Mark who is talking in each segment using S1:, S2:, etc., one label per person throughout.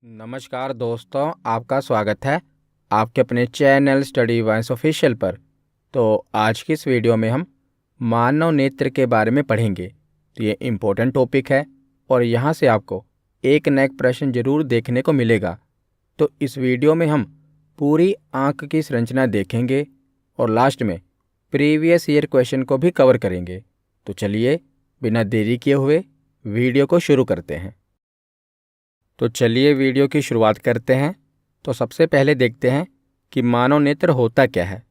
S1: नमस्कार दोस्तों, आपका स्वागत है आपके अपने चैनल स्टडी वाइस ऑफिशियल पर। तो आज की इस वीडियो में हम मानव नेत्र के बारे में पढ़ेंगे। तो ये इम्पोर्टेंट टॉपिक है और यहाँ से आपको एक न एक प्रश्न जरूर देखने को मिलेगा। तो इस वीडियो में हम पूरी आँख की संरचना देखेंगे और लास्ट में प्रीवियस ईयर क्वेश्चन को भी कवर करेंगे। तो चलिए बिना देरी किए हुए वीडियो को शुरू करते हैं। तो चलिए वीडियो की शुरुआत करते हैं। तो सबसे पहले देखते हैं कि मानव नेत्र होता क्या है।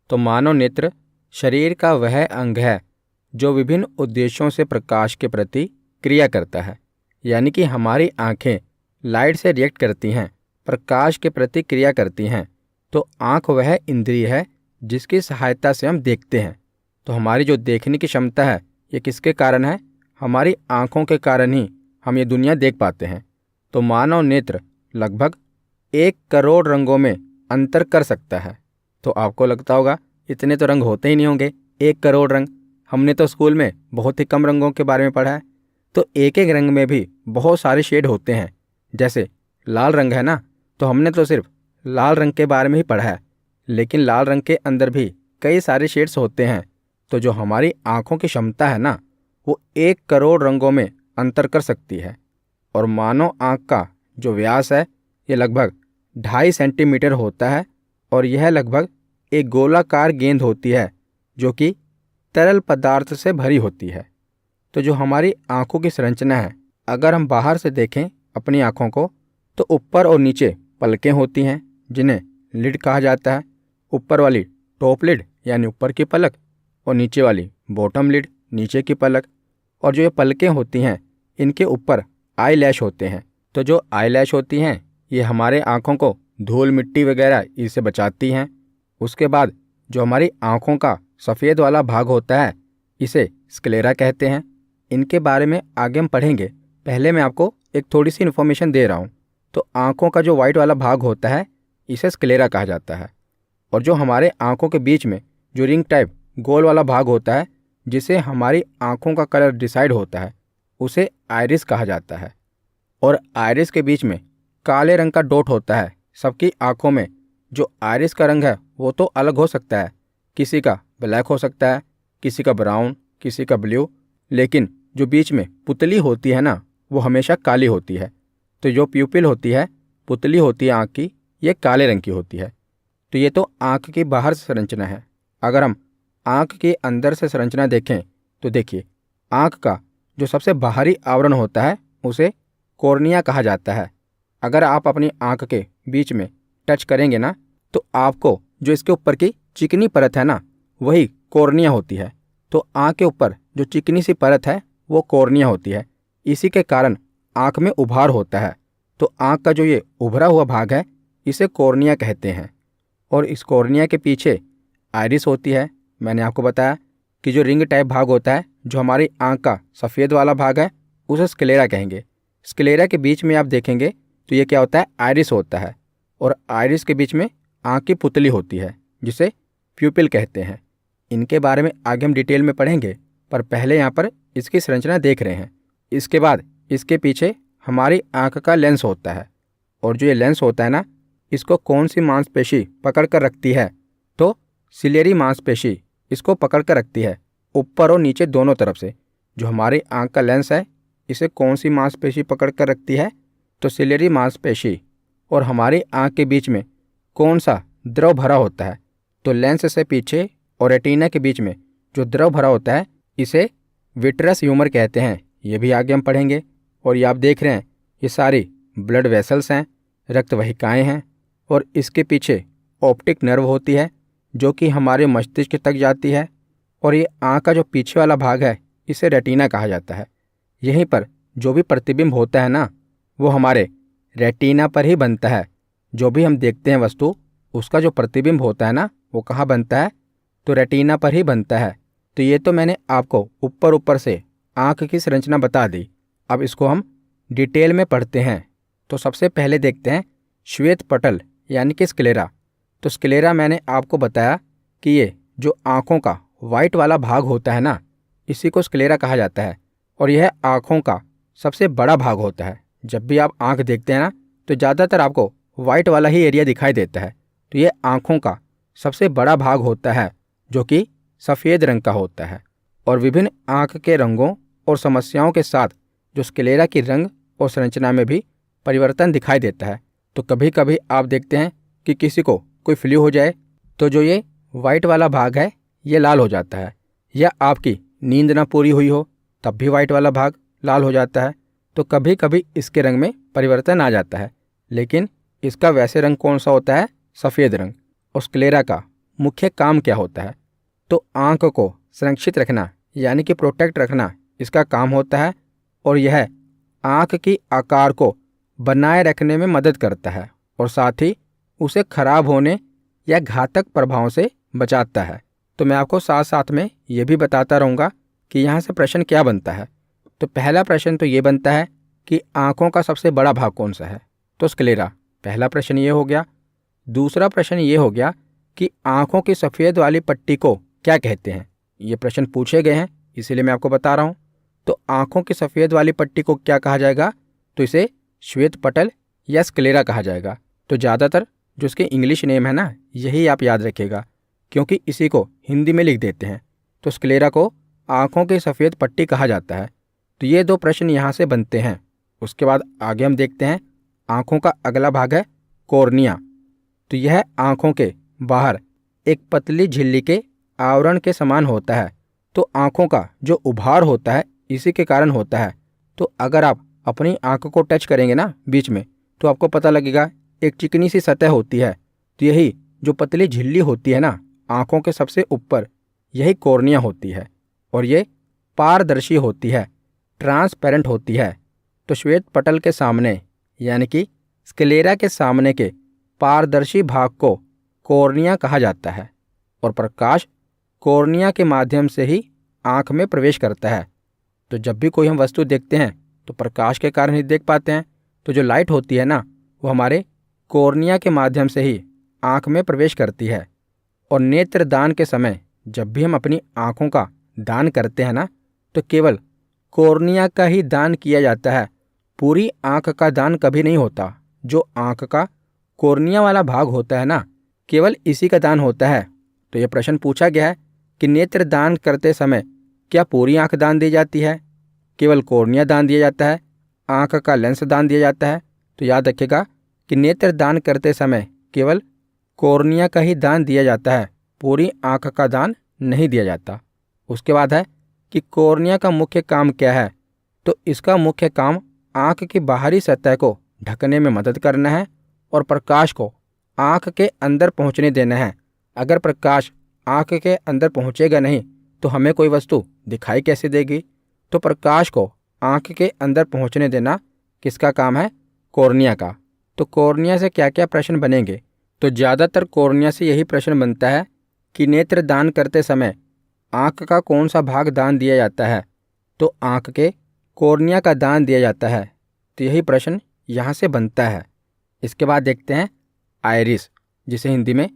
S1: तो मानव नेत्र शरीर का वह अंग है जो विभिन्न उद्देश्यों से प्रकाश के प्रति क्रिया करता है। यानी कि हमारी आँखें लाइट से रिएक्ट करती हैं, प्रकाश के प्रति क्रिया करती हैं। तो आँख वह इंद्रिय है जिसकी सहायता से हम देखते हैं। तो हमारी जो देखने की क्षमता है ये किसके कारण है? हमारी आँखों के कारण ही हम ये दुनिया देख पाते हैं। तो मानव नेत्र लगभग 1 करोड़ रंगों में अंतर कर सकता है। तो आपको लगता होगा इतने तो रंग होते ही नहीं होंगे, 1 करोड़ रंग। हमने तो स्कूल में बहुत ही कम रंगों के बारे में पढ़ा है। तो एक एक रंग में भी बहुत सारे शेड होते हैं। जैसे लाल रंग है ना, तो हमने तो सिर्फ लाल रंग के बारे में ही पढ़ा है, लेकिन लाल रंग के अंदर भी कई सारे शेड्स होते हैं। तो जो हमारी आँखों की क्षमता है ना, वो 1 करोड़ रंगों में अंतर कर सकती है। और मानव आँख का जो व्यास है ये लगभग 2.5 सेंटीमीटर होता है और यह लगभग एक गोलाकार गेंद होती है जो कि तरल पदार्थ से भरी होती है। तो जो हमारी आँखों की संरचना है, अगर हम बाहर से देखें अपनी आँखों को, तो ऊपर और नीचे पलकें होती हैं जिन्हें लिड कहा जाता है। ऊपर वाली टॉप लिड यानी ऊपर की पलक और नीचे वाली बॉटम लिड नीचे की पलक। और जो ये पलकें होती हैं इनके ऊपर आई लैश होते हैं। तो जो आई लैश होती हैं ये हमारे आँखों को धूल मिट्टी वगैरह इससे बचाती हैं। उसके बाद जो हमारी आँखों का सफ़ेद वाला भाग होता है इसे स्क्लेरा कहते हैं। इनके बारे में आगे हम पढ़ेंगे। पहले मैं आपको एक थोड़ी सी इन्फॉर्मेशन दे रहा हूँ। तो आँखों का जो वाइट वाला भाग होता है इसे स्क्लेरा कहा जाता है। और जो हमारे आँखों के बीच में जो रिंग टाइप गोल वाला भाग होता है जिसे हमारी आँखों का कलर डिसाइड होता है उसे आइरिस कहा जाता है। और आइरिस के बीच में काले रंग का डॉट होता है। सबकी आँखों में जो आइरिस का रंग है वो तो अलग हो सकता है, किसी का ब्लैक हो सकता है, किसी का ब्राउन, किसी का ब्लू, लेकिन जो बीच में पुतली होती है ना वो हमेशा काली होती है। तो जो प्यूपिल होती है, पुतली होती है आँख की, ये काले रंग की होती है। तो ये तो आँख की बाहर से संरचना है। अगर हम आँख के अंदर से संरचना देखें तो देखिए, आँख का जो सबसे बाहरी आवरण होता है उसे कॉर्निया कहा जाता है। अगर आप अपनी आँख के बीच में टच करेंगे ना तो आपको जो इसके ऊपर की चिकनी परत है ना वही कॉर्निया होती है। तो आँख के ऊपर जो चिकनी सी परत है वो कॉर्निया होती है। इसी के कारण आँख में उभार होता है। तो आँख का जो ये उभरा हुआ भाग है इसे कॉर्निया कहते हैं। और इस कॉर्निया के पीछे आइरिस होती है। मैंने आपको बताया कि जो रिंग टाइप भाग होता है, जो हमारी आँख का सफ़ेद वाला भाग है, उसे स्क्लेरा कहेंगे। स्क्लेरा के बीच में आप देखेंगे तो ये क्या होता है? आइरिस होता है। और आइरिस के बीच में आँख की पुतली होती है जिसे प्यूपिल कहते हैं। इनके बारे में आगे हम डिटेल में पढ़ेंगे, पर पहले यहाँ पर इसकी संरचना देख रहे हैं। इसके बाद इसके पीछे हमारी आँख का लेंस होता है। और जो ये लेंस होता है ना, इसको कौन सी मांसपेशी पकड़ कर रखती है? तो सिलेरी मांसपेशी इसको पकड़ कर रखती है, ऊपर और नीचे दोनों तरफ से। जो हमारी आँख का लेंस है इसे कौन सी मांसपेशी पकड़ कर रखती है? तो सिलेरी मांसपेशी। और हमारी आँख के बीच में कौन सा द्रव भरा होता है? तो लेंस से पीछे और रेटिना के बीच में जो द्रव भरा होता है इसे विट्रस ह्यूमर कहते हैं। ये भी आगे हम पढ़ेंगे। और ये आप देख रहे हैं ये सारी ब्लड वेसल्स हैं, रक्त वाहिकाएँ हैं। और इसके पीछे ऑप्टिक नर्व होती है जो कि हमारे मस्तिष्क तक जाती है। और ये आँख का जो पीछे वाला भाग है इसे रेटिना कहा जाता है। यहीं पर जो भी प्रतिबिंब होता है ना वो हमारे रेटिना पर ही बनता है। जो भी हम देखते हैं वस्तु, उसका जो प्रतिबिंब होता है ना वो कहाँ बनता है? तो रेटिना पर ही बनता है। तो ये तो मैंने आपको ऊपर ऊपर से आँख की संरचना बता दी। अब इसको हम डिटेल में पढ़ते हैं। तो सबसे पहले देखते हैं श्वेत पटल यानी कि स्क्लेरा। तो स्क्लेरा मैंने आपको बताया कि ये जो आँखों का वाइट वाला भाग होता है ना इसी को स्क्लेरा कहा जाता है। और यह आँखों का सबसे बड़ा भाग होता है। जब भी आप आँख देखते हैं ना तो ज़्यादातर आपको वाइट वाला ही एरिया दिखाई देता है। तो ये आँखों का सबसे बड़ा भाग होता है जो कि सफ़ेद रंग का होता है। और विभिन्न आँख के रंगों और समस्याओं के साथ जो स्क्लेरा की रंग और संरचना में भी परिवर्तन दिखाई देता है। तो कभी कभी आप देखते हैं कि किसी को कोई फ्लू हो जाए तो जो ये वाइट वाला भाग है ये लाल हो जाता है, या आपकी नींद ना पूरी हुई हो तब भी वाइट वाला भाग लाल हो जाता है। तो कभी कभी इसके रंग में परिवर्तन आ जाता है, लेकिन इसका वैसे रंग कौन सा होता है? सफ़ेद रंग। और स्क्लेरा का मुख्य काम क्या होता है? तो आँख को संरक्षित रखना यानी कि प्रोटेक्ट रखना इसका काम होता है, और यह आँख की आकार को बनाए रखने में मदद करता है और साथ ही उसे खराब होने या घातक प्रभावों से बचाता है। तो मैं आपको साथ साथ में ये भी बताता रहूँगा कि यहाँ से प्रश्न क्या बनता है। तो पहला प्रश्न तो ये बनता है कि आँखों का सबसे बड़ा भाग कौन सा है? तो स्क्लेरा। पहला प्रश्न ये हो गया। दूसरा प्रश्न ये हो गया कि आँखों की सफ़ेद वाली पट्टी को क्या कहते हैं? ये प्रश्न पूछे गए हैं, इसीलिए मैं आपको बता रहा हूँ। तो आँखों की सफ़ेद वाली पट्टी को क्या कहा जाएगा? तो इसे श्वेत पटल या स्क्लेरा कहा जाएगा। तो ज़्यादातर जो इसके इंग्लिश नेम है ना, यही आप याद रखिएगा, क्योंकि इसी को हिंदी में लिख देते हैं। तो स्क्लेरा को आँखों की सफ़ेद पट्टी कहा जाता है। तो ये दो प्रश्न यहाँ से बनते हैं। उसके बाद आगे हम देखते हैं आँखों का अगला भाग है कॉर्निया। तो यह आँखों के बाहर एक पतली झिल्ली के आवरण के समान होता है। तो आँखों का जो उभार होता है इसी के कारण होता है। तो अगर आप अपनी आँख को टच करेंगे ना बीच में, तो आपको पता लगेगा एक चिकनी सी सतह होती है। तो यही जो पतली झिल्ली होती है ना आँखों के सबसे ऊपर, यही कॉर्निया होती है, और ये पारदर्शी होती है, ट्रांसपेरेंट होती है। तो श्वेत पटल के सामने यानी कि स्क्लेरा के सामने के पारदर्शी भाग को कॉर्निया कहा जाता है, और प्रकाश कॉर्निया के माध्यम से ही आँख में प्रवेश करता है। तो जब भी कोई हम वस्तु देखते हैं तो प्रकाश के कारण ही देख पाते हैं। तो जो लाइट होती है ना वो हमारे कॉर्निया के माध्यम से ही आँख में प्रवेश करती है। और नेत्र दान के समय जब भी हम अपनी आँखों का दान करते हैं ना, तो केवल कॉर्निया का ही दान किया जाता है, पूरी आँख का दान कभी नहीं होता। जो आँख का कॉर्निया वाला भाग होता है ना, केवल इसी का दान होता है। तो ये प्रश्न पूछा गया है कि नेत्र दान करते समय क्या पूरी आँख दान दी जाती है, केवल कॉर्निया दान दिया जाता है, आँख का लेंस दान दिया जाता है? तो याद रखिएगा कि नेत्र दान करते समय केवल कॉर्निया का ही दान दिया जाता है, पूरी आँख का दान नहीं दिया जाता। उसके बाद है कि कॉर्निया का मुख्य काम क्या है? तो इसका मुख्य काम आँख की बाहरी सतह को ढकने में मदद करना है और प्रकाश को आँख के अंदर पहुँचने देना है। अगर प्रकाश आँख के अंदर पहुँचेगा नहीं तो हमें कोई वस्तु दिखाई कैसे देगी? तो प्रकाश को आँख के अंदर पहुँचने देना किसका काम है? कॉर्निया का। तो कॉर्निया से क्या क्या प्रश्न बनेंगे? तो ज़्यादातर कॉर्निया से यही प्रश्न बनता है कि नेत्र दान करते समय आँख का कौन सा भाग दान दिया जाता है? तो आँख के कॉर्निया का दान दिया जाता है। तो यही प्रश्न यहाँ से बनता है। इसके बाद देखते हैं आइरिस, जिसे हिंदी में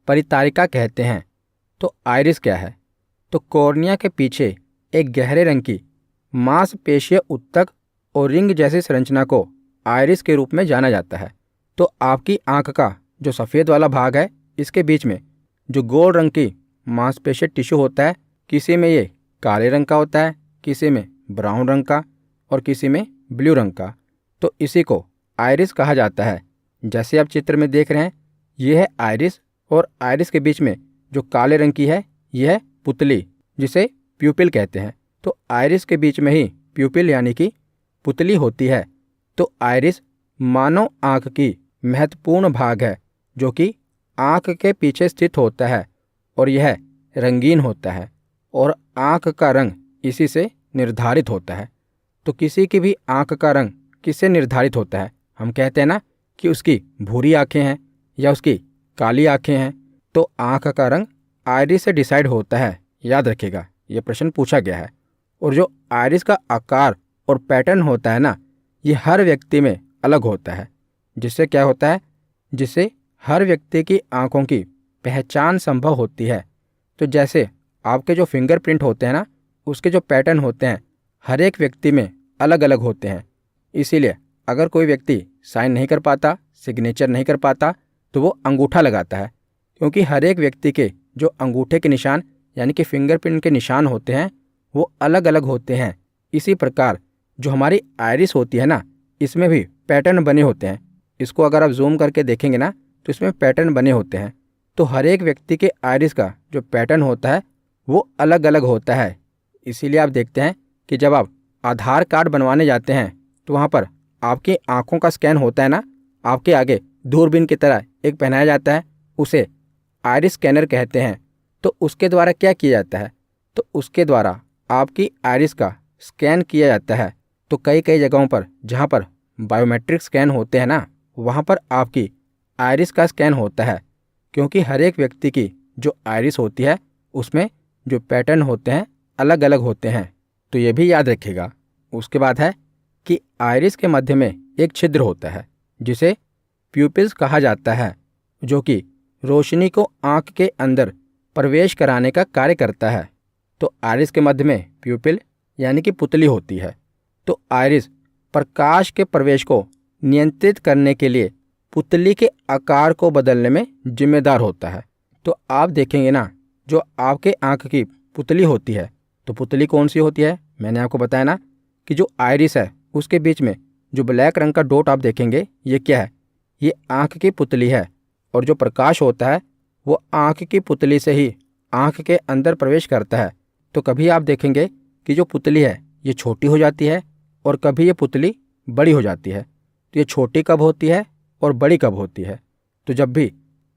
S1: परितारिका कहते हैं। तो आइरिस क्या है? तो कॉर्निया के पीछे एक गहरे रंग की मांसपेशीय उत्तक और रिंग जैसी संरचना को आइरिस के रूप में जाना जाता है। तो आपकी आँख का जो सफ़ेद वाला भाग है, इसके बीच में जो गोल रंग की मांसपेशीय टिश्यू होता है, किसी में ये काले रंग का होता है, किसी में ब्राउन रंग का और किसी में ब्लू रंग का। तो इसी को आइरिस कहा जाता है। जैसे आप चित्र में देख रहे हैं, ये है आइरिस, और आइरिस के बीच में जो काले रंग की है यह है पुतली, जिसे प्यूपिल कहते हैं। तो आइरिस के बीच में ही प्यूपिल यानी कि पुतली होती है। तो आइरिस मानव आँख की महत्वपूर्ण भाग है जो कि आँख के पीछे स्थित होता है, और यह रंगीन होता है और आँख का रंग इसी से निर्धारित होता है। तो किसी की भी आँख का रंग किससे निर्धारित होता है? हम कहते हैं ना कि उसकी भूरी आँखें हैं या उसकी काली आँखें हैं। तो आँख का रंग आइरिस से डिसाइड होता है। याद रखिएगा, ये प्रश्न पूछा गया है। और जो आइरिस का आकार और पैटर्न होता है ना, ये हर व्यक्ति में अलग होता है। जिससे क्या होता है? जिससे हर व्यक्ति की आँखों की पहचान संभव होती है। तो जैसे आपके जो फिंगरप्रिंट होते हैं ना, उसके जो पैटर्न होते हैं हर एक व्यक्ति में अलग अलग होते हैं। इसीलिए अगर कोई व्यक्ति साइन नहीं कर पाता, सिग्नेचर नहीं कर पाता, तो वो अंगूठा लगाता है। क्योंकि हर एक व्यक्ति के जो अंगूठे के निशान यानी कि फिंगरप्रिंट के निशान होते हैं वो अलग अलग होते हैं। इसी प्रकार जो हमारी आइरिस होती है ना, इसमें भी पैटर्न बने होते हैं। इसको अगर आप जूम करके देखेंगे ना तो इसमें पैटर्न बने होते हैं। तो हर एक व्यक्ति के आइरिस का जो पैटर्न होता है वो अलग अलग होता है। इसीलिए आप देखते हैं कि जब आप आधार कार्ड बनवाने जाते हैं तो वहाँ पर आपकी आँखों का स्कैन होता है ना, आपके आगे दूरबीन की तरह एक पहनाया जाता है, उसे आइरिस स्कैनर कहते हैं। तो उसके द्वारा क्या किया जाता है, तो उसके द्वारा आपकी आइरिस का स्कैन किया जाता है। तो कई कई जगहों पर जहाँ पर बायोमेट्रिक स्कैन होते हैं ना, वहाँ पर आपकी आइरिस का स्कैन होता है। क्योंकि हर एक व्यक्ति की जो आइरिस होती है उसमें जो पैटर्न होते हैं अलग अलग होते हैं। तो ये भी याद रखिएगा। उसके बाद है कि आइरिस के मध्य में एक छिद्र होता है जिसे प्यूपिल्स कहा जाता है, जो कि रोशनी को आँख के अंदर प्रवेश कराने का कार्य करता है। तो आइरिस के मध्य में प्यूपिल यानी कि पुतली होती है। तो आइरिस प्रकाश के प्रवेश को नियंत्रित करने के लिए पुतली के आकार को बदलने में जिम्मेदार होता है। तो आप देखेंगे ना, जो आपके आँख की पुतली होती है, तो पुतली कौन सी होती है, मैंने आपको बताया ना कि जो आइरिस है उसके बीच में जो ब्लैक रंग का डॉट आप देखेंगे, ये क्या है, ये आँख की पुतली है। और जो प्रकाश होता है वो आँख की पुतली से ही आँख के अंदर प्रवेश करता है। तो कभी आप देखेंगे कि जो पुतली है ये छोटी हो जाती है और कभी ये पुतली बड़ी हो जाती है। तो ये छोटी कब होती है और बड़ी कब होती है, तो जब भी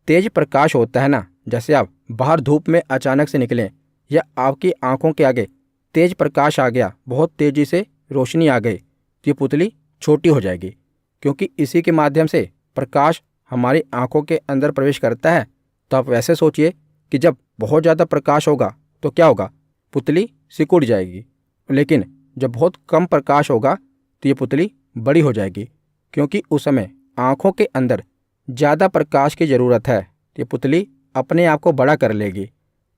S1: तेज प्रकाश होता है ना, जैसे आप बाहर धूप में अचानक से निकलें या आपकी आंखों के आगे तेज प्रकाश आ गया, बहुत तेज़ी से रोशनी आ गई, तो ये पुतली छोटी हो जाएगी। क्योंकि इसी के माध्यम से प्रकाश हमारी आंखों के अंदर प्रवेश करता है। तो आप वैसे सोचिए कि जब बहुत ज़्यादा प्रकाश होगा तो क्या होगा, पुतली सिकुड़ जाएगी। लेकिन जब बहुत कम प्रकाश होगा तो ये पुतली बड़ी हो जाएगी। क्योंकि उस समय आँखों के अंदर ज़्यादा प्रकाश की ज़रूरत है, ये पुतली अपने आप को बड़ा कर लेगी।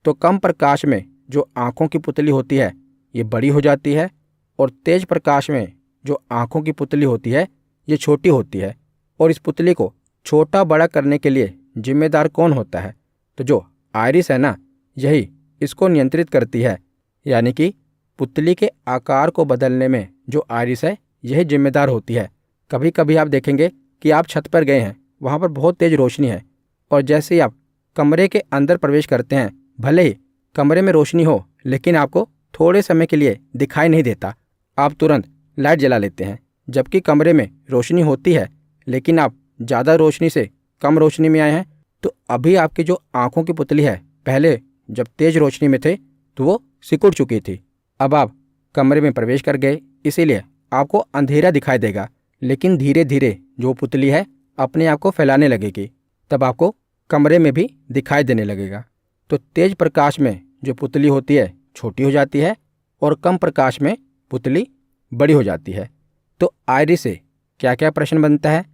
S1: तो कम प्रकाश में जो आँखों की पुतली होती है ये बड़ी हो जाती है और तेज़ प्रकाश में जो आँखों की पुतली होती है ये छोटी होती है। और इस पुतली को छोटा बड़ा करने के लिए जिम्मेदार कौन होता है, तो जो आइरिस है ना, यही इसको नियंत्रित करती है। यानी कि पुतली के आकार को बदलने में जो आइरिस है यही जिम्मेदार होती है। कभी कभी आप देखेंगे कि आप छत पर गए हैं, वहाँ पर बहुत तेज़ रोशनी है और जैसे ही आप कमरे के अंदर प्रवेश करते हैं, भले ही कमरे में रोशनी हो लेकिन आपको थोड़े समय के लिए दिखाई नहीं देता, आप तुरंत लाइट जला लेते हैं। जबकि कमरे में रोशनी होती है लेकिन आप ज़्यादा रोशनी से कम रोशनी में आए हैं, तो अभी आपकी जो आँखों की पुतली है, पहले जब तेज़ रोशनी में थे तो वो सिकुड़ चुकी थी। अब आप कमरे में प्रवेश कर गए, इसीलिए आपको अंधेरा दिखाई देगा। लेकिन धीरे धीरे जो पुतली है अपने आप को फैलाने लगेगी, तब आपको कमरे में भी दिखाई देने लगेगा। तो तेज़ प्रकाश में जो पुतली होती है छोटी हो जाती है और कम प्रकाश में पुतली बड़ी हो जाती है। तो आइरिस से क्या क्या प्रश्न बनता है,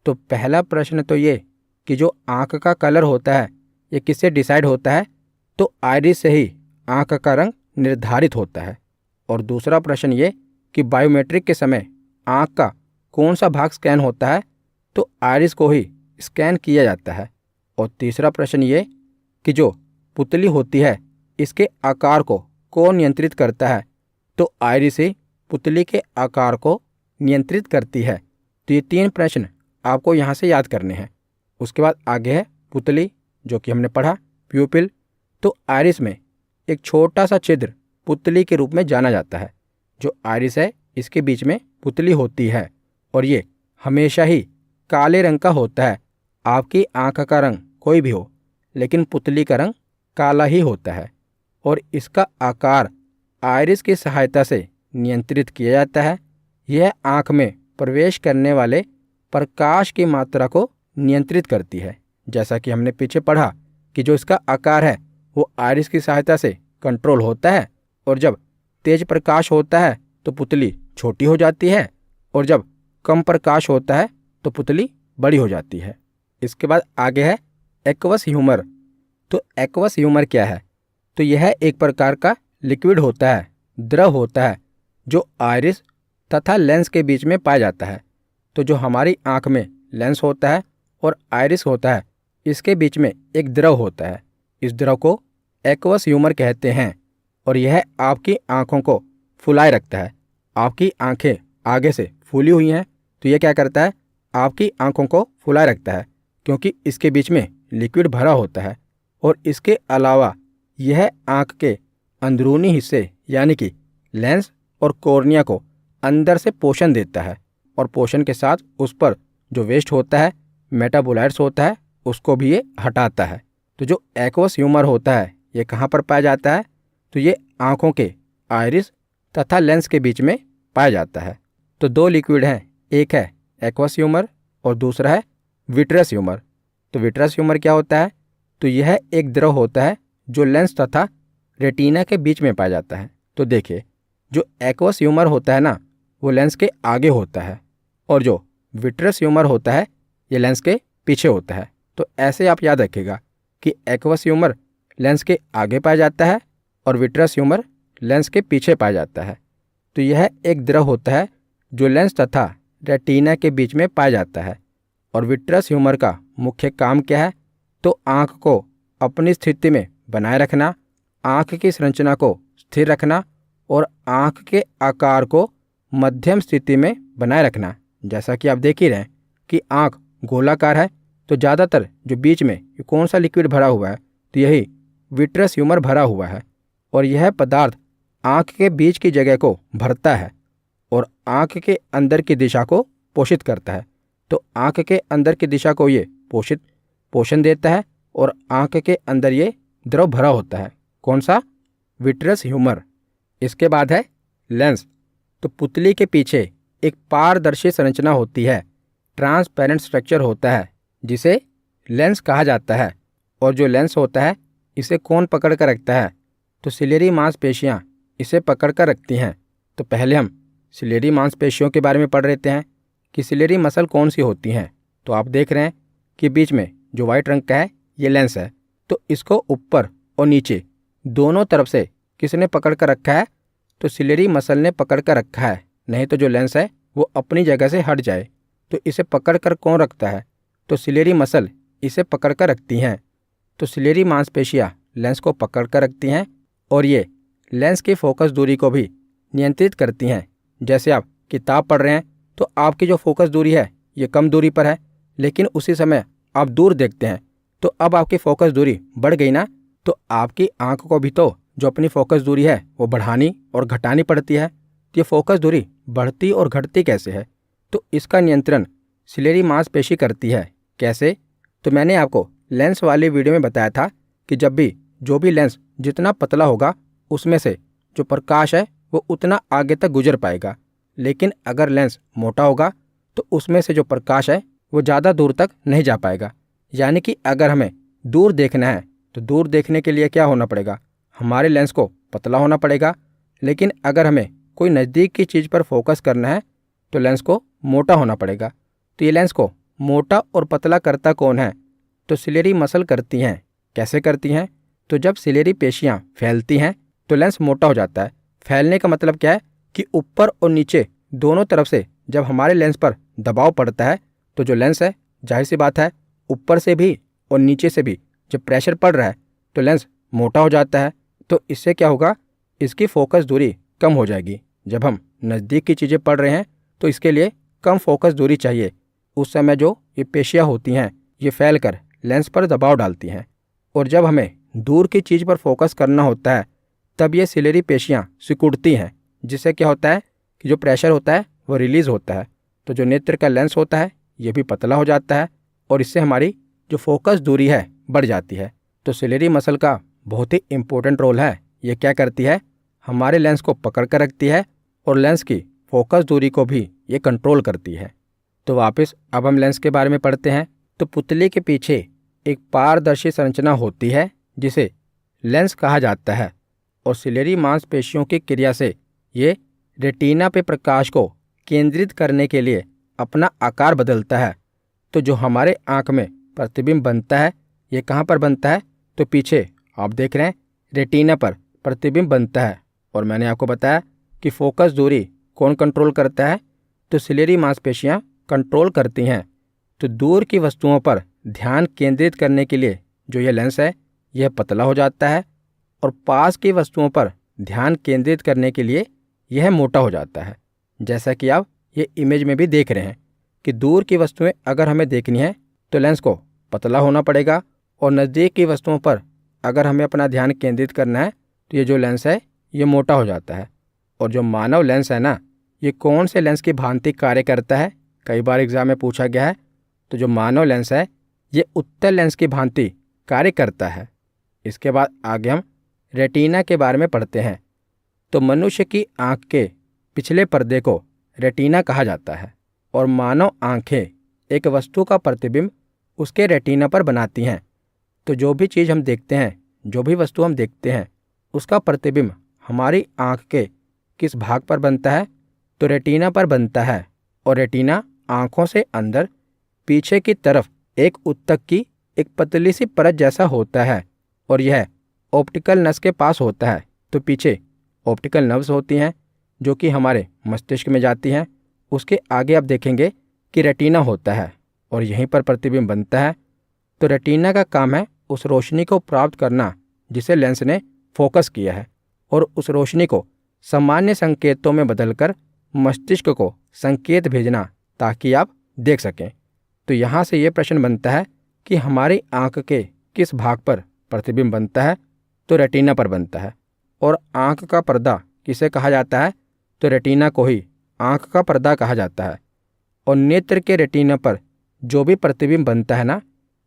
S1: तो पहला प्रश्न तो ये कि जो आँख का कलर होता है ये किससे डिसाइड होता है, तो आइरिस से ही आँख का रंग निर्धारित होता है। और दूसरा प्रश्न ये कि बायोमेट्रिक के समय आँख का कौन सा भाग स्कैन होता है, तो आइरिस को ही स्कैन किया जाता है। और तीसरा प्रश्न ये कि जो पुतली होती है इसके आकार को कौन नियंत्रित करता है, तो आइरिस ही पुतली के आकार को नियंत्रित करती है। तो ये 3 प्रश्न आपको यहाँ से याद करने हैं। उसके बाद आगे है पुतली, जो कि हमने पढ़ा, प्यूपिल। तो आइरिस में एक छोटा सा छिद्र पुतली के रूप में जाना जाता है। जो आइरिस है इसके बीच में पुतली होती है और ये हमेशा ही काले रंग का होता है। आपकी आँख का रंग कोई भी हो लेकिन पुतली का रंग काला ही होता है और इसका आकार आइरिस की सहायता से नियंत्रित किया जाता है। यह आँख में प्रवेश करने वाले प्रकाश की मात्रा को नियंत्रित करती है। जैसा कि हमने पीछे पढ़ा कि जो इसका आकार है वो आइरिस की सहायता से कंट्रोल होता है और जब तेज प्रकाश होता है तो पुतली छोटी हो जाती है और जब कम प्रकाश होता है तो पुतली बड़ी हो जाती है। इसके बाद आगे है एक्वस ह्यूमर। तो एक्वस ह्यूमर क्या है, तो यह एक प्रकार का लिक्विड होता है, द्रव होता है, जो आइरिस तथा लेंस के बीच में पाया जाता है। तो जो हमारी आँख में लेंस होता है और आइरिस होता है, इसके बीच में एक द्रव होता है। इस द्रव को एक्वस ह्यूमर कहते हैं और यह आपकी आँखों को फुलाए रखता है। आपकी आँखें आगे से फूली हुई हैं तो यह क्या करता है, आपकी आँखों को फुलाए रखता है, क्योंकि इसके बीच में लिक्विड भरा होता है। और इसके अलावा यह आँख के अंदरूनी हिस्से यानी कि लेंस और कॉर्निया को अंदर से पोषण देता है और पोषण के साथ उस पर जो वेस्ट होता है, मेटाबोलाइट्स होता है, उसको भी ये हटाता है। तो जो एक्वस ह्यूमर होता है ये कहाँ पर पाया जाता है, तो ये आँखों के आइरिस तथा लेंस के बीच में पाया जाता है। तो दो लिक्विड हैं, एक है एक्वस ह्यूमर और दूसरा है विट्रस ह्यूमर। तो विट्रस ह्यूमर क्या होता है, तो यह एक द्रव होता है जो लेंस तथा रेटिना के बीच में पाया जाता है। तो देखिए, जो एक्वस ह्यूमर होता है ना, वो लेंस के आगे होता है और जो विट्रस ह्यूमर होता है ये लेंस के पीछे होता है। तो ऐसे आप याद रखिएगा कि एक्वस ह्यूमर लेंस के आगे पाया जाता है और विट्रस ह्यूमर लेंस के पीछे पाया जाता है। तो यह एक द्रव होता है जो लेंस तथा रेटिना के बीच में पाया जाता है। और विट्रस ह्यूमर का मुख्य काम क्या है, तो आँख को अपनी स्थिति में बनाए रखना, आँख की संरचना को स्थिर रखना और आँख के आकार को मध्यम स्थिति में बनाए रखना। जैसा कि आप देख ही रहे हैं कि आँख गोलाकार है, तो ज़्यादातर जो बीच में ये कौन सा लिक्विड भरा हुआ है, तो यही विट्रस ह्यूमर भरा हुआ है। और यह पदार्थ आँख के बीच की जगह को भरता है और आँख के अंदर की दिशा को पोषित करता है। तो आँख के अंदर की दिशा को ये पोषण देता है और आँख के अंदर ये द्रव भरा होता है। कौन सा, विट्रस ह्यूमर। इसके बाद है लेंस। तो पुतली के पीछे एक पारदर्शी संरचना होती है, ट्रांसपेरेंट स्ट्रक्चर होता है, जिसे लेंस कहा जाता है। और जो लेंस होता है इसे कौन पकड़ कर रखता है, तो सिलेरी मांसपेशियाँ इसे पकड़ कर रखती हैं। तो पहले हम सिलेरी मांसपेशियों के बारे में पढ़ लेते हैं कि सिलेरी मसल कौन सी होती हैं। तो आप देख रहे हैं कि बीच में जो वाइट रंग का है ये लेंस है। तो इसको ऊपर और नीचे दोनों तरफ से किसने पकड़ कर रखा है, तो सिलेरी मसल ने पकड़ कर रखा है। नहीं तो जो लेंस है वो अपनी जगह से हट जाए। तो इसे पकड़ कर कौन रखता है, तो सिलेरी मसल इसे पकड़ कर रखती हैं। तो सिलेरी मांसपेशियाँ लेंस को पकड़ कर रखती हैं और ये लेंस की फोकस दूरी को भी नियंत्रित करती हैं। जैसे आप किताब पढ़ रहे हैं तो आपकी जो फोकस दूरी है ये कम दूरी पर है, लेकिन उसी समय आप दूर देखते हैं तो अब आपकी फोकस दूरी बढ़ गई ना। तो आपकी आँख को भी तो जो अपनी फोकस दूरी है वो बढ़ानी और घटानी पड़ती है। तो ये फोकस दूरी बढ़ती और घटती कैसे है, तो इसका नियंत्रण सिलेरी मांसपेशी करती है। कैसे, तो मैंने आपको लेंस वाली वीडियो में बताया था कि जो भी लेंस जितना पतला होगा उसमें से जो प्रकाश है वो उतना आगे तक गुजर पाएगा, लेकिन अगर लेंस मोटा होगा तो उसमें से जो प्रकाश है वो ज़्यादा दूर तक नहीं जा पाएगा। यानी कि अगर हमें दूर देखना है तो दूर देखने के लिए क्या होना पड़ेगा, हमारे लेंस को पतला होना पड़ेगा। लेकिन अगर हमें कोई नज़दीक की चीज़ पर फोकस करना है तो लेंस को मोटा होना पड़ेगा। तो ये लेंस को मोटा और पतला करता कौन है, तो सिलेरी मसल करती हैं। कैसे करती हैं, तो जब सिलेरी पेशियाँ फैलती हैं तो लेंस मोटा हो जाता है। फैलने का मतलब क्या है कि ऊपर और नीचे दोनों तरफ से जब हमारे लेंस पर दबाव पड़ता है तो जो लेंस है, जाहिर सी बात है, ऊपर से भी और नीचे से भी जब प्रेशर पड़ रहा है तो लेंस मोटा हो जाता है। तो इससे क्या होगा, इसकी फोकस दूरी कम हो जाएगी। जब हम नज़दीक की चीज़ें पढ़ रहे हैं तो इसके लिए कम फोकस दूरी चाहिए। उस समय जो ये पेशियाँ होती हैं ये फैल कर लेंस पर दबाव डालती हैं, और जब हमें दूर की चीज़ पर फोकस करना होता है तब ये सिलेरी पेशियाँ सिकुड़ती हैं, जिससे क्या होता है कि जो प्रेशर होता है वो रिलीज़ होता है। तो जो नेत्र का लेंस होता है ये भी पतला हो जाता है और इससे हमारी जो फोकस दूरी है बढ़ जाती है। तो सिलेरी मसल का बहुत ही इम्पोर्टेंट रोल है। ये क्या करती है, हमारे लेंस को पकड़ कर रखती है और लेंस की फोकस दूरी को भी ये कंट्रोल करती है। तो वापस अब हम लेंस के बारे में पढ़ते हैं। तो पुतली के पीछे एक पारदर्शी संरचना होती है जिसे लेंस कहा जाता है, और सिलेरी मांसपेशियों की क्रिया से ये रेटिना पे प्रकाश को केंद्रित करने के लिए अपना आकार बदलता है। तो जो हमारे आँख में प्रतिबिंब बनता है ये कहाँ पर बनता है, तो पीछे आप देख रहे हैं रेटिना पर प्रतिबिंब बनता है। और मैंने आपको बताया कि फोकस दूरी कौन कंट्रोल करता है, तो सिलेरी मांसपेशियाँ कंट्रोल करती हैं। तो दूर की वस्तुओं पर ध्यान केंद्रित करने के लिए जो ये लेंस है यह पतला हो जाता है, और पास की वस्तुओं पर ध्यान केंद्रित करने के लिए यह मोटा हो जाता है। जैसा कि आप ये इमेज में भी देख रहे हैं कि दूर की वस्तुएं अगर हमें देखनी है तो लेंस को पतला होना पड़ेगा, और नज़दीक की वस्तुओं पर अगर हमें अपना ध्यान केंद्रित करना है तो ये जो लेंस है ये मोटा हो जाता है। और जो मानव लेंस है ना, ये कौन से लेंस की भांति कार्य करता है, कई बार एग्जाम में पूछा गया है। तो जो मानव लेंस है ये उत्तल लेंस की भांति कार्य करता है। इसके बाद आगे हम रेटिना के बारे में पढ़ते हैं। तो मनुष्य की आँख के पिछले पर्दे को रेटिना कहा जाता है, और मानव आँखें एक वस्तु का प्रतिबिंब उसके रेटिना पर बनाती हैं। तो जो भी चीज़ हम देखते हैं, जो भी वस्तु हम देखते हैं, उसका प्रतिबिंब हमारी आँख के किस भाग पर बनता है, तो रेटिना पर बनता है। और रेटिना आँखों से अंदर पीछे की तरफ एक उत्तक की एक पतली सी परत जैसा होता है, और यह ऑप्टिकल नस के पास होता है। तो पीछे ऑप्टिकल नर्व्स होती हैं जो कि हमारे मस्तिष्क में जाती हैं। उसके आगे आप देखेंगे कि रेटिना होता है, और यहीं पर प्रतिबिंब बनता है। तो रेटिना का काम है उस रोशनी को प्राप्त करना जिसे लेंस ने फोकस किया है, और उस रोशनी को सामान्य संकेतों में बदलकर मस्तिष्क को संकेत भेजना ताकि आप देख सकें। तो यहाँ से ये प्रश्न बनता है कि हमारी आँख के किस भाग पर प्रतिबिंब बनता है, तो रेटिना पर बनता है। और आँख का पर्दा किसे कहा जाता है, तो रेटिना को ही आँख का पर्दा कहा जाता है। और नेत्र के रेटिना पर जो भी प्रतिबिंब बनता है ना,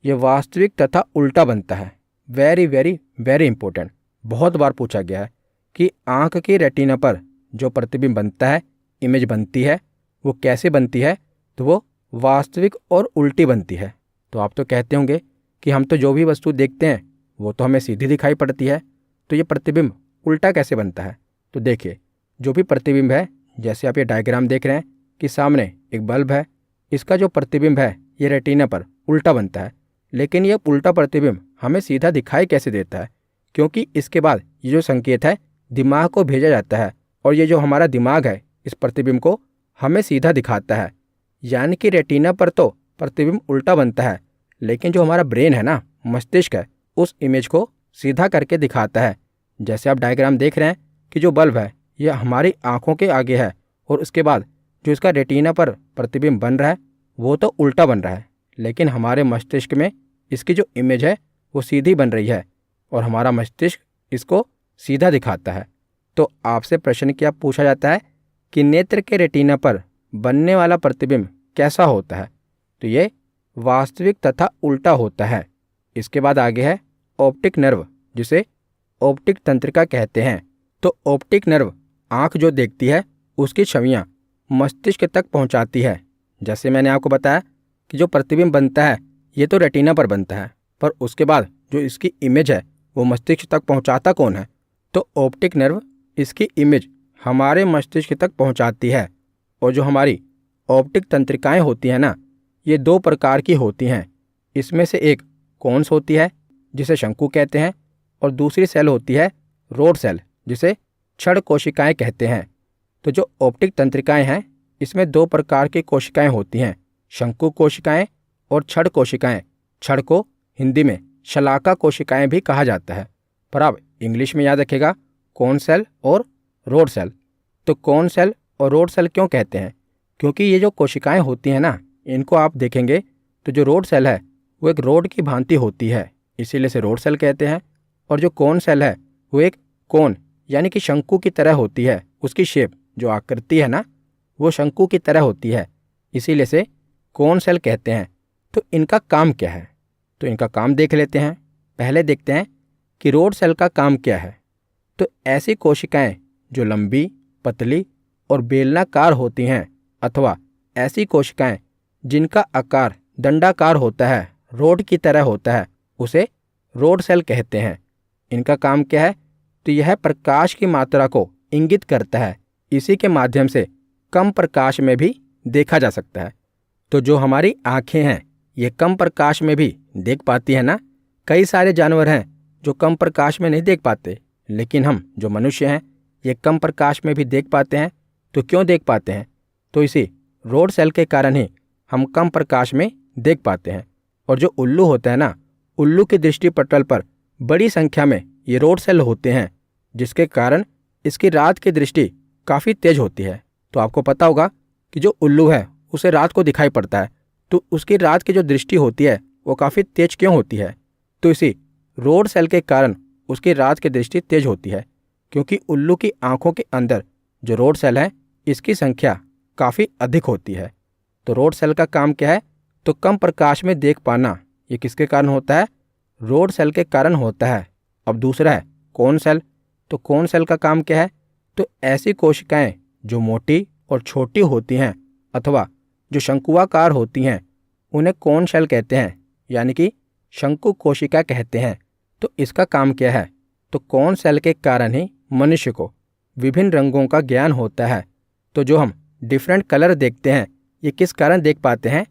S1: ये वास्तविक तथा उल्टा बनता है। वेरी वेरी वेरी इंपॉर्टेंट, बहुत बार पूछा गया है कि आँख की रेटिना पर जो प्रतिबिंब बनता है, इमेज बनती है, वो कैसे बनती है, तो वो वास्तविक और उल्टी बनती है। तो आप तो कहते होंगे कि हम तो जो भी वस्तु देखते हैं वो तो हमें सीधी दिखाई पड़ती है, तो ये प्रतिबिंब उल्टा कैसे बनता है। तो देखिए, जो भी प्रतिबिंब है, जैसे आप ये डायग्राम देख रहे हैं कि सामने एक बल्ब है, इसका जो प्रतिबिंब है ये रेटिना पर उल्टा बनता है। लेकिन ये उल्टा प्रतिबिंब हमें सीधा दिखाई कैसे देता है, क्योंकि इसके बाद ये जो संकेत है दिमाग को भेजा जाता है, और ये जो हमारा दिमाग है इस प्रतिबिंब को हमें सीधा दिखाता है। यानी कि रेटिना पर तो प्रतिबिंब उल्टा बनता है, लेकिन जो हमारा ब्रेन है ना, मस्तिष्क है, उस इमेज को सीधा करके दिखाता है। जैसे आप डायग्राम देख रहे हैं कि जो बल्ब है यह हमारी आँखों के आगे है, और उसके बाद जो इसका रेटिना पर प्रतिबिंब बन रहा है वो तो उल्टा बन रहा है, लेकिन हमारे मस्तिष्क में इसकी जो इमेज है वो सीधी बन रही है, और हमारा मस्तिष्क इसको सीधा दिखाता है। तो आपसे प्रश्न क्या पूछा जाता है कि नेत्र के रेटिना पर बनने वाला प्रतिबिंब कैसा होता है, तो ये वास्तविक तथा उल्टा होता है। इसके बाद आगे है ऑप्टिक नर्व, जिसे ऑप्टिक तंत्रिका कहते हैं। तो ऑप्टिक नर्व आँख जो देखती है उसकी छवियाँ मस्तिष्क तक पहुँचाती है। जैसे मैंने आपको बताया कि जो प्रतिबिंब बनता है ये तो रेटिना पर बनता है, पर उसके बाद जो इसकी इमेज है वो मस्तिष्क तक पहुँचाता कौन है, तो ऑप्टिक नर्व इसकी इमेज हमारे मस्तिष्क तक पहुँचाती है। और जो हमारी ऑप्टिक तंत्रिकाएँ होती हैं ना, ये दो प्रकार की होती हैं। इसमें से एक कोन्स होती है जिसे शंकु कहते हैं, और दूसरी सेल होती है रोड सेल, जिसे छड़ कोशिकाएं कहते हैं। तो जो ऑप्टिक तंत्रिकाएं हैं इसमें दो प्रकार की कोशिकाएं होती हैं, शंकु कोशिकाएं और छड़ कोशिकाएं। छड़ को हिंदी में शलाका कोशिकाएं भी कहा जाता है, पर आप इंग्लिश में याद रखिएगा कोन सेल और रोड सेल। तो कोन सेल और रोड सेल क्यों कहते हैं, क्योंकि ये जो कोशिकाएं होती हैं ना, इनको आप देखेंगे तो जो रोड सेल है वो एक रोड की भांति होती है, इसीलिए से रोड सेल कहते हैं। और जो कोन सेल है वो एक कोन यानी कि शंकु की तरह होती है, उसकी शेप जो आकृति है ना वो शंकु की तरह होती है, इसीलिए से कोन सेल कहते हैं। तो इनका काम क्या है, तो इनका काम देख लेते हैं। पहले देखते हैं कि रोड सेल का काम क्या है। तो ऐसी कोशिकाएं जो लंबी, पतली और बेलनाकार होती हैं, अथवा ऐसी कोशिकाएं जिनका आकार दंडाकार होता है, रोड की तरह होता है, उसे रोड सेल कहते हैं। इनका काम क्या है, तो यह प्रकाश की मात्रा को इंगित करता है, इसी के माध्यम से कम प्रकाश में भी देखा जा सकता है। तो जो हमारी आँखें हैं ये कम प्रकाश में भी देख पाती है ना। कई सारे जानवर हैं जो कम प्रकाश में नहीं देख पाते, लेकिन हम जो मनुष्य हैं ये कम प्रकाश में भी देख पाते हैं। तो क्यों देख पाते हैं, तो इसी रोड सेल के कारण ही हम कम प्रकाश में देख पाते हैं। और जो उल्लू होता है ना, उल्लू की दृष्टि पटल पर बड़ी संख्या में ये रोड सेल होते हैं, जिसके कारण इसकी रात की दृष्टि काफ़ी तेज होती है। तो आपको पता होगा कि जो उल्लू है उसे रात को दिखाई पड़ता है, तो उसकी रात की जो दृष्टि होती है वो काफ़ी तेज क्यों होती है? तो इसी रोड सेल के कारण उसकी रात की दृष्टि तेज होती है, क्योंकि उल्लू की आंखों के अंदर जो रोड सेल है इसकी संख्या काफ़ी अधिक होती है। तो रोड सेल का काम क्या है? तो कम प्रकाश में देख पाना। ये किसके कारण होता है? रोड सेल के कारण होता है। अब दूसरा है कोन सेल। तो कोन सेल का काम क्या है? तो ऐसी कोशिकाएं जो मोटी और छोटी होती हैं अथवा जो शंकुआकार होती हैं उन्हें कोन सेल कहते हैं, यानी कि शंकु कोशिका कहते हैं। तो इसका काम क्या है? तो कोन सेल के कारण ही मनुष्य को विभिन्न रंगों का ज्ञान होता है। तो जो हम डिफरेंट कलर देखते हैं ये किस कारण देख पाते हैं?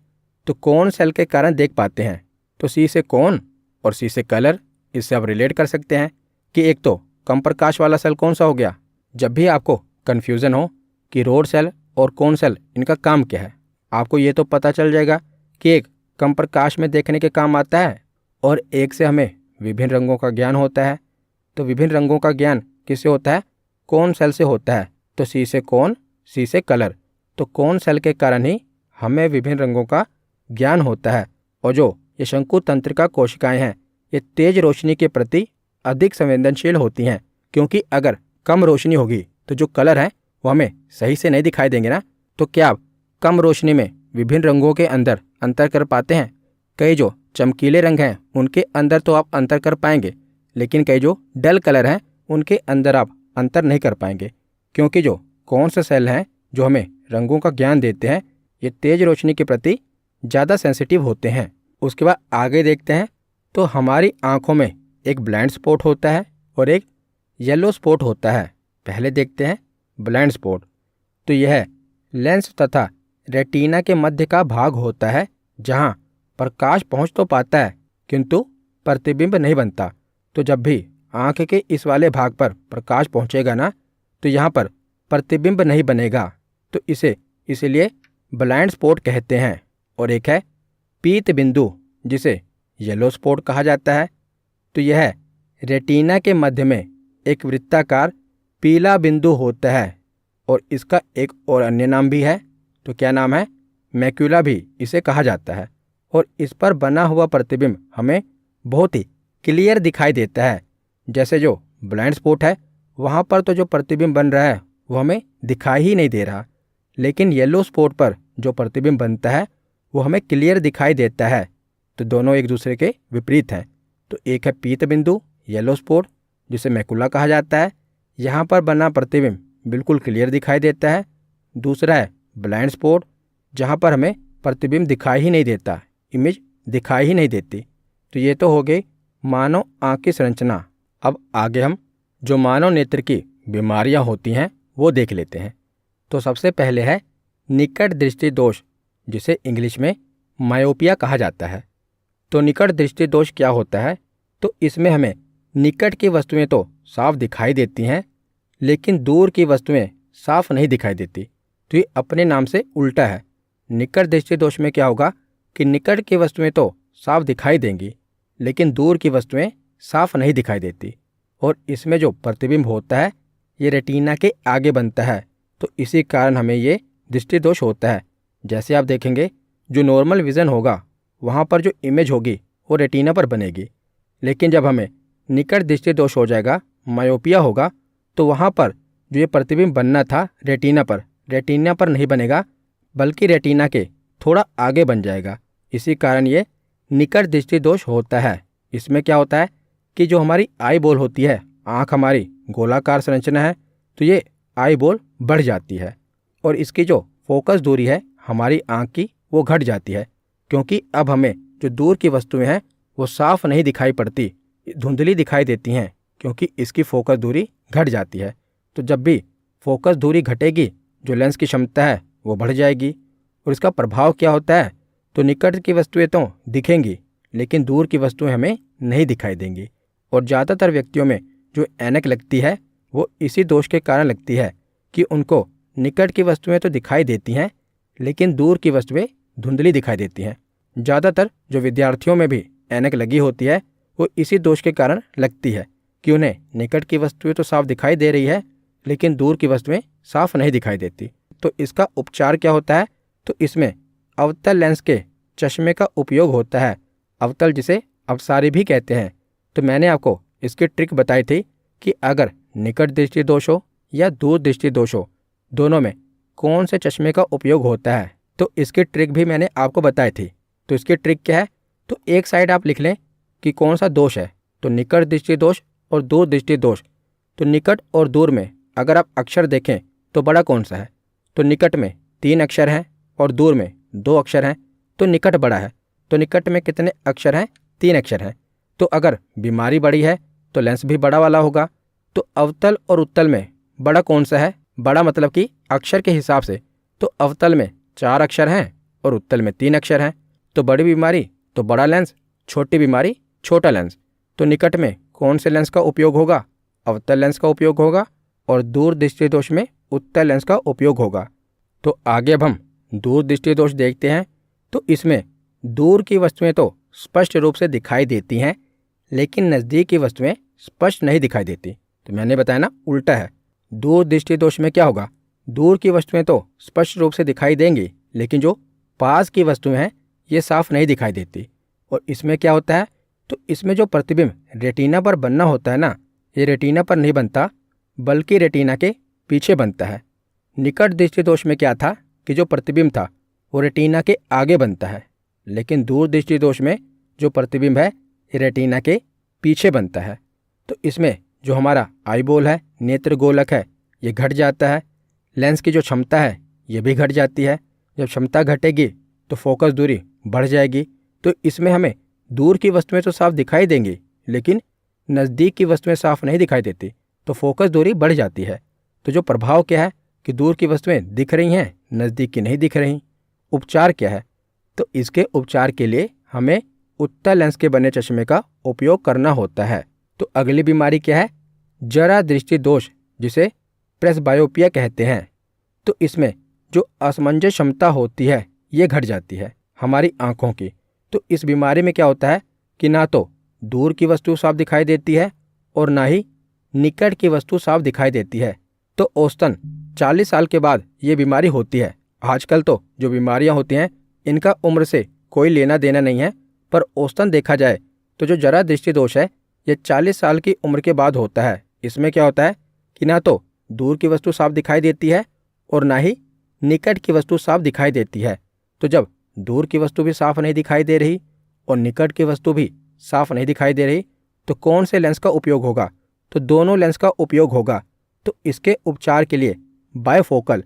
S1: तो कोन सेल के कारण देख पाते हैं। तो सी से कोन और सी से कलर, इससे आप रिलेट कर सकते हैं कि एक तो कम प्रकाश वाला सेल कौन सा हो गया। जब भी आपको कन्फ्यूज़न हो कि रोड सेल और कोन सेल इनका काम क्या है, आपको ये तो पता चल जाएगा कि एक कम प्रकाश में देखने के काम आता है और एक से हमें विभिन्न रंगों का ज्ञान होता है। तो विभिन्न रंगों का ज्ञान किससे होता है? कोन सेल से होता है। तो सी से कोन, सी से कलर। तो कोन सेल के कारण ही हमें विभिन्न रंगों का ज्ञान होता है। और जो ये शंकु तंत्रिका कोशिकाएं हैं ये तेज रोशनी के प्रति अधिक संवेदनशील होती हैं, क्योंकि अगर कम रोशनी होगी तो जो कलर है वो हमें सही से नहीं दिखाई देंगे ना। तो क्या आप कम रोशनी में विभिन्न रंगों के अंदर अंतर कर पाते हैं? कई जो चमकीले रंग हैं उनके अंदर तो आप अंतर कर पाएंगे, लेकिन कई जो डल कलर हैं उनके अंदर आप अंतर नहीं कर पाएंगे, क्योंकि जो कौन से सेल हैं जो हमें रंगों का ज्ञान देते हैं ये तेज रोशनी के प्रति ज़्यादा सेंसिटिव होते हैं। उसके बाद आगे देखते हैं तो हमारी आँखों में एक ब्लाइंड स्पॉट होता है और एक येलो स्पॉट होता है। पहले देखते हैं ब्लाइंड स्पॉट। तो यह लेंस तथा रेटिना के मध्य का भाग होता है, जहाँ प्रकाश पहुँच तो पाता है किंतु प्रतिबिंब नहीं बनता। तो जब भी आँख के इस वाले भाग पर प्रकाश पहुँचेगा ना तो यहाँ पर प्रतिबिंब नहीं बनेगा, तो इसे इसलिए ब्लाइंड स्पॉट कहते हैं। और एक है पीत बिंदु, जिसे येलो स्पॉट कहा जाता है। तो यह रेटिना के मध्य में एक वृत्ताकार पीला बिंदु होता है और इसका एक और अन्य नाम भी है। तो क्या नाम है? मैक्यूला भी इसे कहा जाता है। और इस पर बना हुआ प्रतिबिंब हमें बहुत ही क्लियर दिखाई देता है। जैसे जो ब्लाइंड स्पॉट है वहाँ पर तो जो प्रतिबिंब बन रहा है वो हमें दिखाई ही नहीं दे रहा, लेकिन येलो स्पॉट पर जो प्रतिबिंब बनता है वो हमें क्लियर दिखाई देता है। तो दोनों एक दूसरे के विपरीत हैं। तो एक है पीत बिंदु येलो स्पॉट, जिसे मैकुला कहा जाता है, यहाँ पर बना प्रतिबिंब बिल्कुल क्लियर दिखाई देता है। दूसरा है ब्लाइंड स्पॉट, जहाँ पर हमें प्रतिबिंब दिखाई ही नहीं देता, इमेज दिखाई ही नहीं देती। तो ये तो हो गई मानव आँख की संरचना। अब आगे हम जो मानव नेत्र की बीमारियाँ होती हैं वो देख लेते हैं। तो सबसे पहले है निकट दृष्टि दोष, जिसे इंग्लिश में मायोपिया कहा जाता है। तो निकट दृष्टि दोष क्या होता है? तो इसमें हमें निकट की वस्तुएं तो साफ दिखाई देती हैं, लेकिन दूर की वस्तुएं साफ नहीं दिखाई देती। तो ये अपने नाम से उल्टा है। निकट दृष्टि दोष में क्या होगा कि निकट की वस्तुएं तो साफ दिखाई देंगी, लेकिन दूर की वस्तुएं साफ नहीं दिखाई देती। और इसमें जो प्रतिबिंब होता है ये रेटिना के आगे बनता है, तो इसी कारण हमें ये दृष्टि दोष होता है। जैसे आप देखेंगे जो नॉर्मल विज़न होगा वहाँ पर जो इमेज होगी वो रेटिना पर बनेगी, लेकिन जब हमें निकट दृष्टि दोष हो जाएगा, मायोपिया होगा, तो वहाँ पर जो ये प्रतिबिंब बनना था रेटिना पर नहीं बनेगा, बल्कि रेटिना के थोड़ा आगे बन जाएगा। इसी कारण ये निकट दृष्टि दोष होता है। इसमें क्या होता है कि जो हमारी आई बॉल होती है, आँख हमारी गोलाकार संरचना है, तो ये आई बॉल बढ़ जाती है और इसकी जो फोकस दूरी है हमारी आँख की वो घट जाती है, क्योंकि अब हमें जो दूर की वस्तुएं हैं वो साफ नहीं दिखाई पड़ती, धुंधली दिखाई देती हैं, क्योंकि इसकी फोकस दूरी घट जाती है। तो जब भी फोकस दूरी घटेगी जो लेंस की क्षमता है वो बढ़ जाएगी। और इसका प्रभाव क्या होता है? तो निकट की वस्तुएं तो दिखेंगी, लेकिन दूर की वस्तुएं हमें नहीं दिखाई देंगी। और ज़्यादातर व्यक्तियों में जो ऐनक लगती है वो इसी दोष के कारण लगती है कि उनको निकट की वस्तुएं तो दिखाई देती हैं, लेकिन दूर की वस्तुएं धुंधली दिखाई देती हैं। ज़्यादातर जो विद्यार्थियों में भी ऐनक लगी होती है वो इसी दोष के कारण लगती है कि उन्हें निकट की वस्तुएं तो साफ दिखाई दे रही है लेकिन दूर की वस्तुएं साफ नहीं दिखाई देती। तो इसका उपचार क्या होता है? तो इसमें अवतल लेंस के चश्मे का उपयोग होता है। अवतल जिसे अपसारी भी कहते हैं। तो मैंने आपको इसकी ट्रिक बताई थी कि अगर निकट दृष्टि दोष हो या दूर दृष्टि दोष हो, दोनों में कौन से चश्मे का उपयोग होता है, तो इसकी ट्रिक भी मैंने आपको बताई थी। तो इसकी ट्रिक क्या है? तो एक साइड आप लिख लें कि कौन सा दोष है, तो निकट दृष्टि दोष और दूर दृष्टि दोष। तो निकट और दूर में अगर आप अक्षर देखें तो बड़ा कौन सा है? तो निकट में 3 अक्षर हैं और दूर में 2 अक्षर हैं, तो निकट बड़ा है। तो निकट में कितने अक्षर हैं? 3 अक्षर हैं। तो अगर बीमारी बड़ी है तो लेंस भी बड़ा वाला होगा। तो अवतल और उत्तल में बड़ा कौन सा है? बड़ा मतलब कि अक्षर के हिसाब से तो अवतल में 4 अक्षर हैं और उत्तल में 3 अक्षर हैं। तो बड़ी बीमारी तो बड़ा लेंस, छोटी बीमारी छोटा लेंस। तो निकट में कौन से लेंस का उपयोग होगा? अवतल लेंस का उपयोग होगा और दूर दृष्टि दोष में उत्तल लेंस का उपयोग होगा। तो आगे अब हम दूर दृष्टि दोष देखते हैं। तो इसमें दूर की वस्तुएं तो स्पष्ट रूप से दिखाई देती हैं लेकिन नज़दीक की वस्तुएं स्पष्ट नहीं दिखाई देती। तो मैंने बताया ना, उल्टा है। दूर दृष्टि दोष में क्या होगा? दूर की वस्तुएं तो स्पष्ट रूप से दिखाई देंगी लेकिन जो पास की वस्तुएं हैं ये साफ नहीं दिखाई देती। और इसमें क्या होता है? तो इसमें जो प्रतिबिंब रेटिना पर बनना होता है ना, ये रेटिना पर नहीं बनता बल्कि रेटिना के पीछे बनता है। निकट दृष्टि दोष में क्या था कि जो प्रतिबिंब था वो रेटिना के आगे बनता है, लेकिन दूर दृष्टि दोष में जो प्रतिबिंब है ये रेटिना के पीछे बनता है। तो इसमें जो हमारा आई बॉल है, नेत्र गोलक है, ये घट जाता है। लेंस की जो क्षमता है ये भी घट जाती है। जब क्षमता घटेगी तो फोकस दूरी बढ़ जाएगी। तो इसमें हमें दूर की वस्तुएं तो साफ दिखाई देंगी लेकिन नज़दीक की वस्तुएं साफ नहीं दिखाई देती, तो फोकस दूरी बढ़ जाती है। तो जो प्रभाव क्या है कि दूर की वस्तुएं दिख रही हैं, नज़दीक की नहीं दिख रही। उपचार क्या है? तो इसके उपचार के लिए हमें उत्तल लेंस के बने चश्मे का उपयोग करना होता है। तो अगली बीमारी क्या है? जरा दृष्टि दोष, जिसे प्रेसबायोपिया कहते हैं। तो इसमें जो असमंजस क्षमता होती है ये घट जाती है हमारी आँखों की। तो इस बीमारी में क्या होता है कि ना तो दूर की वस्तु साफ दिखाई देती है और ना ही निकट की वस्तु साफ दिखाई देती है। तो औसतन 40 साल के बाद ये बीमारी होती है। आजकल तो जो बीमारियां होती हैं इनका उम्र से कोई लेना देना नहीं है, पर औसतन देखा जाए तो जो जरा दृष्टि दोष है ये 40 साल की उम्र के बाद होता है। इसमें क्या होता है कि ना तो दूर की वस्तु साफ दिखाई देती है और ना ही निकट की वस्तु साफ दिखाई देती है। तो जब दूर की वस्तु भी साफ नहीं दिखाई दे रही और निकट की वस्तु भी साफ नहीं दिखाई दे रही, तो कौन से लेंस का उपयोग होगा? तो दोनों लेंस का उपयोग होगा। तो इसके उपचार के लिए बायफोकल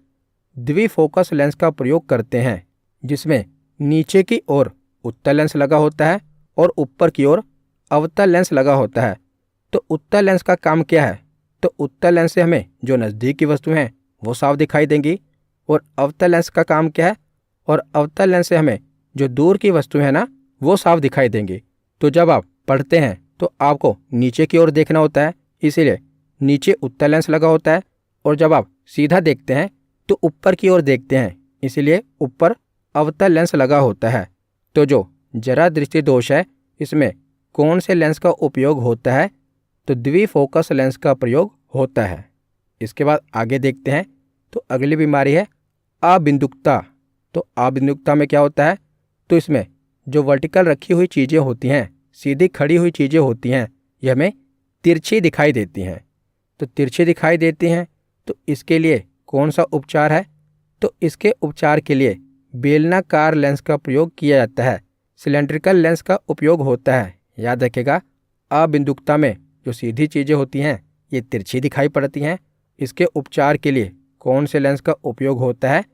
S1: द्विफोकस लेंस का प्रयोग करते हैं, जिसमें नीचे की ओर उत्तल लेंस लगा होता है और ऊपर की ओर अवतल लेंस लगा होता है। तो उत्तल लेंस का काम क्या है? तो उत्तल लेंस से हमें जो नज़दीक की वस्तुएं हैं वो साफ दिखाई देंगी। और अवतल लेंस का काम क्या है? और अवतल लेंस से हमें जो दूर की वस्तुएं हैं ना वो साफ दिखाई देंगी। तो जब आप पढ़ते हैं तो आपको नीचे की ओर देखना होता है, इसीलिए नीचे उत्तल लेंस लगा होता है। और जब आप सीधा देखते हैं तो ऊपर की ओर देखते हैं, इसीलिए ऊपर अवतल लेंस लगा होता है। तो जो जरा दृष्टि दोष है इसमें कौन से लेंस का उपयोग होता है? तो द्विफोकस लेंस का प्रयोग होता है। इसके बाद आगे देखते हैं। तो अगली बीमारी है अबिंदुकता। तो अबिंदुकता में क्या होता है? तो इसमें जो वर्टिकल रखी हुई चीज़ें होती हैं, सीधी खड़ी हुई चीज़ें होती हैं, ये हमें तिरछी दिखाई देती हैं। तो तिरछी दिखाई देती हैं, तो इसके लिए कौन सा उपचार है? तो इसके उपचार के लिए बेलनाकार लेंस का प्रयोग किया जाता है, सिलेंड्रिकल लेंस का उपयोग होता है। याद रखिएगा, अबिंदुकता में जो सीधी चीज़ें होती हैं ये तिरछी दिखाई पड़ती हैं। इसके उपचार के लिए कौन से लेंस का उपयोग होता है?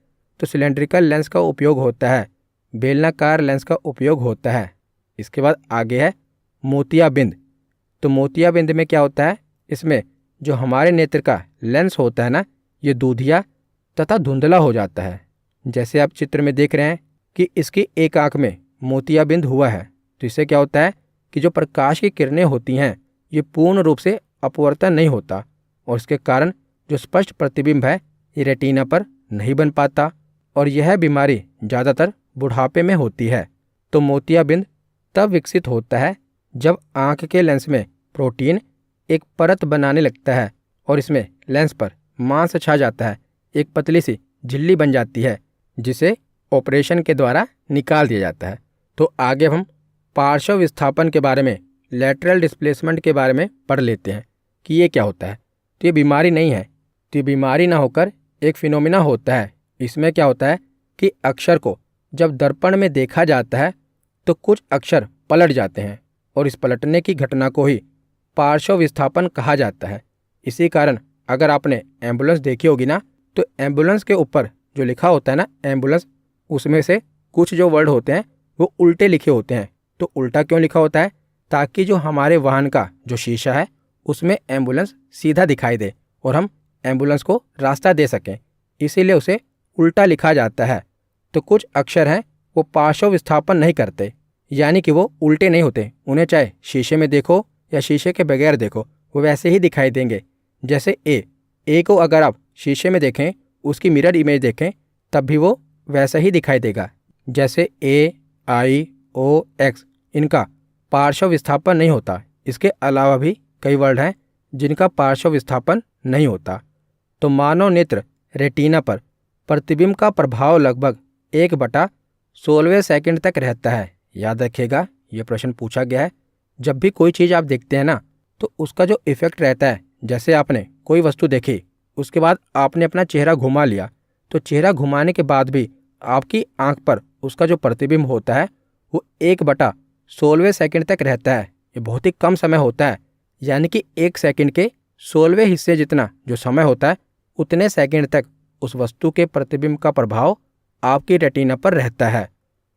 S1: तो सिलेंड्रिकल लेंस का उपयोग होता है, बेलनाकार लेंस का उपयोग होता है। इसके बाद आगे है मोतियाबिंद। तो मोतियाबिंद में क्या होता है? इसमें जो हमारे नेत्र का लेंस होता है ना, ये दूधिया तथा धुंधला हो जाता है। जैसे आप चित्र में देख रहे हैं कि इसकी एक आंख में मोतियाबिंद हुआ है। तो इससे क्या होता है कि जो प्रकाश की किरणें होती हैं ये पूर्ण रूप से अपवर्तन नहीं होता और इसके कारण जो स्पष्ट प्रतिबिंब है ये रेटिना पर नहीं बन पाता। और यह बीमारी ज़्यादातर बुढ़ापे में होती है। तो मोतियाबिंद तब विकसित होता है जब आँख के लेंस में प्रोटीन एक परत बनाने लगता है और इसमें लेंस पर मांस छा जाता है, एक पतली सी झिल्ली बन जाती है जिसे ऑपरेशन के द्वारा निकाल दिया जाता है। तो आगे हम पार्श्व विस्थापन के बारे में, लैटरल डिस्प्लेसमेंट के बारे में पढ़ लेते हैं कि ये क्या होता है। तो ये बीमारी नहीं है, तो ये बीमारी ना होकर एक फिनोमिना होता है। इसमें क्या होता है कि अक्षर को जब दर्पण में देखा जाता है तो कुछ अक्षर पलट जाते हैं और इस पलटने की घटना को ही पार्श्व विस्थापन कहा जाता है। इसी कारण अगर आपने एम्बुलेंस देखी होगी ना, तो एम्बुलेंस के ऊपर जो लिखा होता है ना एम्बुलेंस, उसमें से कुछ जो वर्ड होते हैं वो उल्टे लिखे होते हैं। तो उल्टा क्यों लिखा होता है? ताकि जो हमारे वाहन का जो शीशा है उसमें एम्बुलेंस सीधा दिखाई दे और हम एम्बुलेंस को रास्ता दे सकें, इसीलिए उसे उल्टा लिखा जाता है। तो कुछ अक्षर हैं वो पार्श्व विस्थापन नहीं करते, यानी कि वो उल्टे नहीं होते। उन्हें चाहे शीशे में देखो या शीशे के बगैर देखो, वो वैसे ही दिखाई देंगे। जैसे ए को अगर आप शीशे में देखें, उसकी मिरर इमेज देखें, तब भी वो वैसा ही दिखाई देगा। जैसे ए, आई, ओ, एक्स, इनका पार्श्व विस्थापन नहीं होता। इसके अलावा भी कई वर्ड हैं जिनका पार्श्व विस्थापन नहीं होता। तो मानव नेत्र रेटिना पर प्रतिबिंब का प्रभाव लगभग 1/16 सेकंड तक रहता है। याद रखिएगा, ये प्रश्न पूछा गया है। जब भी कोई चीज़ आप देखते हैं ना, तो उसका जो इफेक्ट रहता है, जैसे आपने कोई वस्तु देखी, उसके बाद आपने अपना चेहरा घुमा लिया, तो चेहरा घुमाने के बाद भी आपकी आंख पर उसका जो प्रतिबिंब होता है वो 1/16 सेकंड तक रहता है। ये बहुत ही कम समय होता है, यानी कि 1 सेकंड के 16वें हिस्से जितना जो समय होता है, उतने सेकंड तक उस वस्तु के प्रतिबिंब का प्रभाव आपकी रेटिना पर रहता है।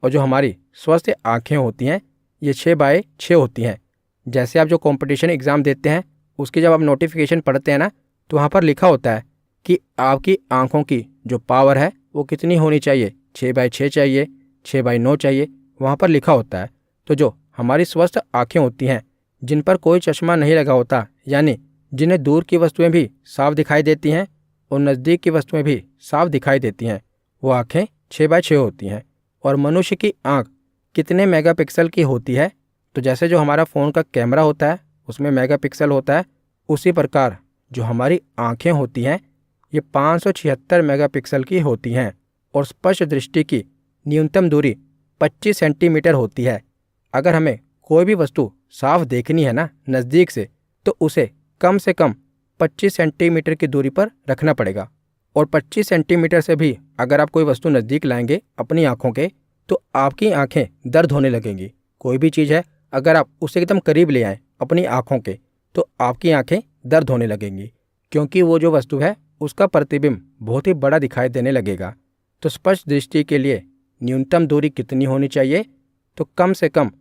S1: और जो हमारी स्वस्थ आँखें होती हैं, ये 6/6 होती हैं। जैसे आप जो कंपटीशन एग्ज़ाम देते हैं, उसकी जब आप नोटिफिकेशन पढ़ते हैं ना, तो वहाँ पर लिखा होता है कि आपकी आँखों की जो पावर है वो कितनी होनी चाहिए, 6/6 चाहिए, 6/9 चाहिए, वहाँ पर लिखा होता है। तो जो हमारी स्वस्थ आँखें होती हैं, जिन पर कोई चश्मा नहीं लगा होता, यानी जिन्हें दूर की वस्तुएं भी साफ दिखाई देती हैं और नज़दीक की वस्तुएं भी साफ दिखाई देती हैं, वो आँखें 6/6 होती हैं। और मनुष्य की आँख कितने मेगापिक्सल की होती है? तो जैसे जो हमारा फ़ोन का कैमरा होता है उसमें मेगापिक्सल होता है, उसी प्रकार जो हमारी आँखें होती हैं ये 576 मेगापिक्सल की होती हैं। और स्पष्ट दृष्टि की न्यूनतम दूरी 25 सेंटीमीटर होती है। अगर हमें कोई भी वस्तु साफ देखनी है ना नज़दीक से, तो उसे कम से कम 25 सेंटीमीटर की दूरी पर रखना पड़ेगा। और 25 सेंटीमीटर से भी अगर आप कोई वस्तु नज़दीक लाएंगे अपनी आँखों के, तो आपकी आँखें दर्द होने लगेंगी। कोई भी चीज़ है, अगर आप उसे एकदम करीब ले आएँ अपनी आँखों के, तो आपकी आँखें दर्द होने लगेंगी, क्योंकि वो जो वस्तु है उसका प्रतिबिंब बहुत ही बड़ा दिखाई देने लगेगा। तो स्पष्ट दृष्टि के लिए न्यूनतम दूरी कितनी होनी चाहिए? तो कम से कम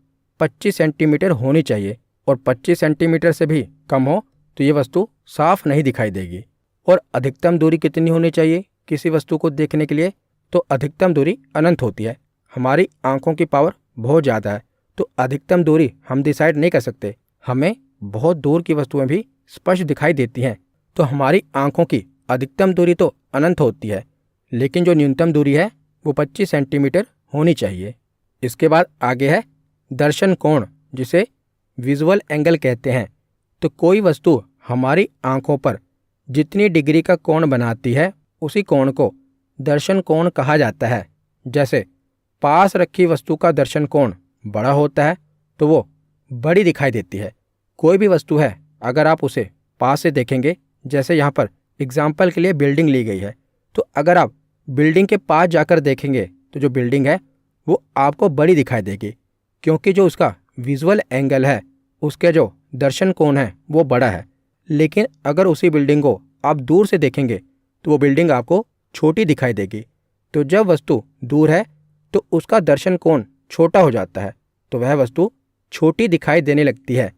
S1: 25 सेंटीमीटर होनी चाहिए। और 25 सेंटीमीटर से भी कम हो तो ये वस्तु साफ नहीं दिखाई देगी। और अधिकतम दूरी कितनी होनी चाहिए किसी वस्तु को देखने के लिए? तो अधिकतम दूरी अनंत होती है। हमारी आँखों की पावर बहुत ज़्यादा है, तो अधिकतम दूरी हम डिसाइड नहीं कर सकते। हमें बहुत दूर की वस्तुएं भी स्पष्ट दिखाई देती हैं, तो हमारी आँखों की अधिकतम दूरी तो अनंत होती है, लेकिन जो न्यूनतम दूरी है वो 25 सेंटीमीटर होनी चाहिए। इसके बाद आगे है दर्शन कोण, जिसे विजुअल एंगल कहते हैं। तो कोई वस्तु हमारी आँखों पर जितनी डिग्री का कोण बनाती है, उसी कोण को दर्शन कोण कहा जाता है। जैसे पास रखी वस्तु का दर्शन कोण बड़ा होता है तो वो बड़ी दिखाई देती है। कोई भी वस्तु है, अगर आप उसे पास से देखेंगे, जैसे यहाँ पर एग्जाम्पल के लिए बिल्डिंग ली गई है, तो अगर आप बिल्डिंग के पास जाकर देखेंगे तो जो बिल्डिंग है वो आपको बड़ी दिखाई देगी, क्योंकि जो उसका विजुअल एंगल है, उसके जो दर्शन कोण है वो बड़ा है। लेकिन अगर उसी बिल्डिंग को आप दूर से देखेंगे तो वो बिल्डिंग आपको छोटी दिखाई देगी। तो जब वस्तु दूर है तो उसका दर्शन कोण छोटा हो जाता है, तो वह वस्तु छोटी दिखाई देने लगती है।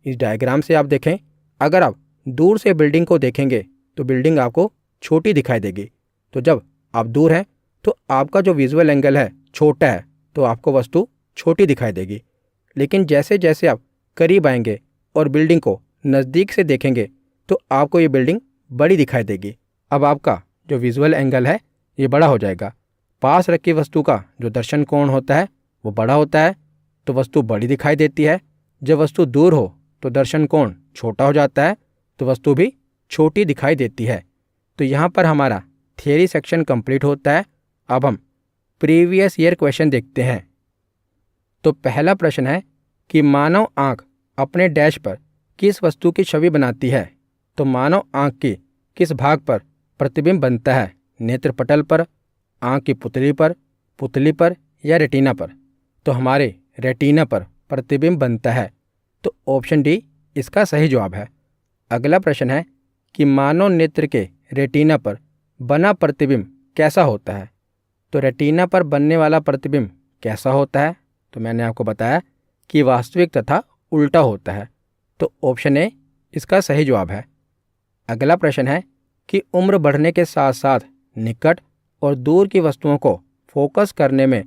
S1: इस डायग्राम से आप देखें, अगर आप दूर से बिल्डिंग को देखेंगे तो बिल्डिंग आपको छोटी दिखाई देगी। तो जब आप दूर हैं तो आपका जो विजुअल एंगल है छोटा है, तो आपको वस्तु छोटी दिखाई देगी। लेकिन जैसे जैसे आप करीब आएंगे और बिल्डिंग को नज़दीक से देखेंगे तो आपको ये बिल्डिंग बड़ी दिखाई देगी। अब आपका जो विजुअल एंगल है ये बड़ा हो जाएगा। पास रखी वस्तु का जो दर्शन कोण होता है वो बड़ा होता है तो वस्तु बड़ी दिखाई देती है। जब वस्तु दूर हो तो दर्शन कोण छोटा हो जाता है तो वस्तु भी छोटी दिखाई देती है। तो यहाँ पर हमारा थियरी सेक्शन कंप्लीट होता है। अब हम प्रीवियस ईयर क्वेश्चन देखते हैं। तो पहला प्रश्न है कि मानव आँख अपने डैश पर किस वस्तु की छवि बनाती है। तो मानव आँख की किस भाग पर प्रतिबिंब बनता है, नेत्र पटल पर, आँख की पुतली पर या रेटिना पर। तो हमारे रेटिना पर प्रतिबिंब बनता है तो ऑप्शन डी इसका सही जवाब है। अगला प्रश्न है कि मानव नेत्र के रेटिना पर बना प्रतिबिंब कैसा होता है। तो रेटिना पर बनने वाला प्रतिबिंब कैसा होता है, तो मैंने आपको बताया कि वास्तविक तथा उल्टा होता है। तो ऑप्शन ए इसका सही जवाब है। अगला प्रश्न है कि उम्र बढ़ने के साथ साथ निकट और दूर की वस्तुओं को फोकस करने में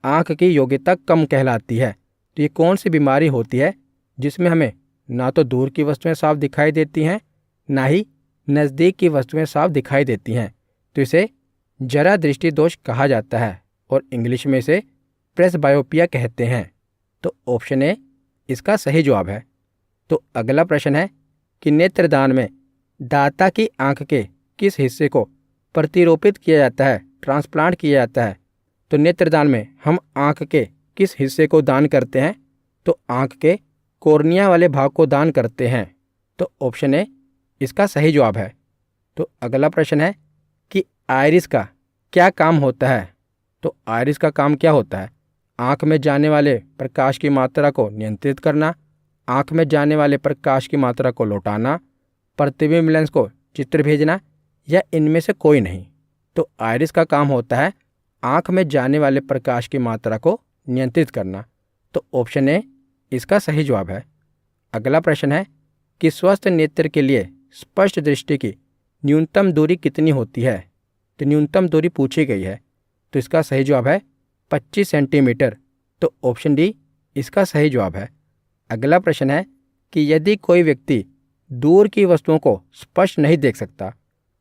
S1: आँख की योग्यता कम कहलाती है। तो ये कौन सी बीमारी होती है जिसमें हमें ना तो दूर की वस्तुएं साफ दिखाई देती हैं ना ही नज़दीक की वस्तुएं साफ दिखाई देती हैं। तो इसे जरा दृष्टि दोष कहा जाता है और इंग्लिश में इसे प्रेसबायोपिया कहते हैं। तो ऑप्शन ए इसका सही जवाब है। तो अगला प्रश्न है कि नेत्रदान में दाता की आँख के किस हिस्से को प्रतिरोपित किया जाता है, ट्रांसप्लांट किया जाता है। तो नेत्रदान में हम आँख के किस हिस्से को दान करते हैं। तो आँख के कॉर्निया वाले भाग को दान करते हैं। तो ऑप्शन ए इसका सही जवाब है। तो अगला प्रश्न है कि आइरिस का क्या काम होता है। तो आइरिस का काम क्या होता है, आँख में जाने वाले प्रकाश की मात्रा को नियंत्रित करना, आँख में जाने वाले प्रकाश की मात्रा को लौटाना, प्रतिबिंब लेंस को चित्र भेजना या इनमें से कोई नहीं। तो आइरिस का काम होता है आँख में जाने वाले प्रकाश की मात्रा को नियंत्रित करना। तो ऑप्शन ए इसका सही जवाब है। अगला प्रश्न है कि स्वस्थ नेत्र के लिए स्पष्ट दृष्टि की न्यूनतम दूरी कितनी होती है। तो न्यूनतम दूरी पूछी गई है तो इसका सही जवाब है 25 सेंटीमीटर। तो ऑप्शन डी इसका सही जवाब है। अगला प्रश्न है कि यदि कोई व्यक्ति दूर की वस्तुओं को स्पष्ट नहीं देख सकता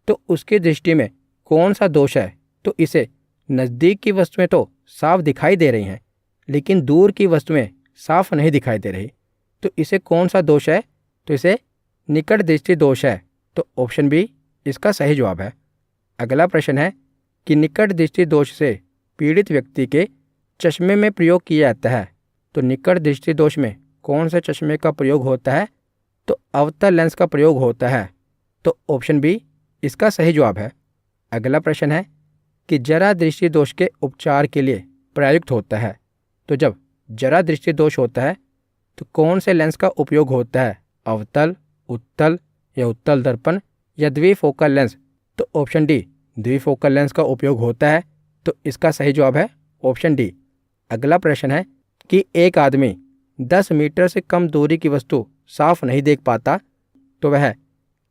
S1: तो उसकी दृष्टि में कौन सा दोष है। तो इसे नज़दीक की वस्तुएं तो साफ दिखाई दे रही हैं लेकिन दूर की वस्तुएं साफ नहीं दिखाई दे रही। तो इसे कौन सा दोष है। तो इसे निकट दृष्टि दोष है। तो ऑप्शन बी इसका सही जवाब है। अगला प्रश्न है कि निकट दृष्टि दोष से पीड़ित व्यक्ति के चश्मे में प्रयोग किया जाता है। तो निकट दृष्टि दोष में कौन से चश्मे का प्रयोग होता है। तो अवतल लेंस का प्रयोग होता है। तो ऑप्शन बी इसका सही जवाब है। अगला प्रश्न है कि जरा दृष्टि दोष के उपचार के लिए प्रयुक्त होता है। तो जब जरा दृष्टि दोष होता है तो कौन से लेंस का उपयोग होता है, अवतल, उत्तल या उत्तल दर्पण या द्विफोकल लेंस। तो ऑप्शन डी द्विफोकल लेंस का उपयोग होता है। तो इसका सही जवाब है ऑप्शन डी। अगला प्रश्न है कि एक आदमी 10 मीटर से कम दूरी की वस्तु साफ नहीं देख पाता तो वह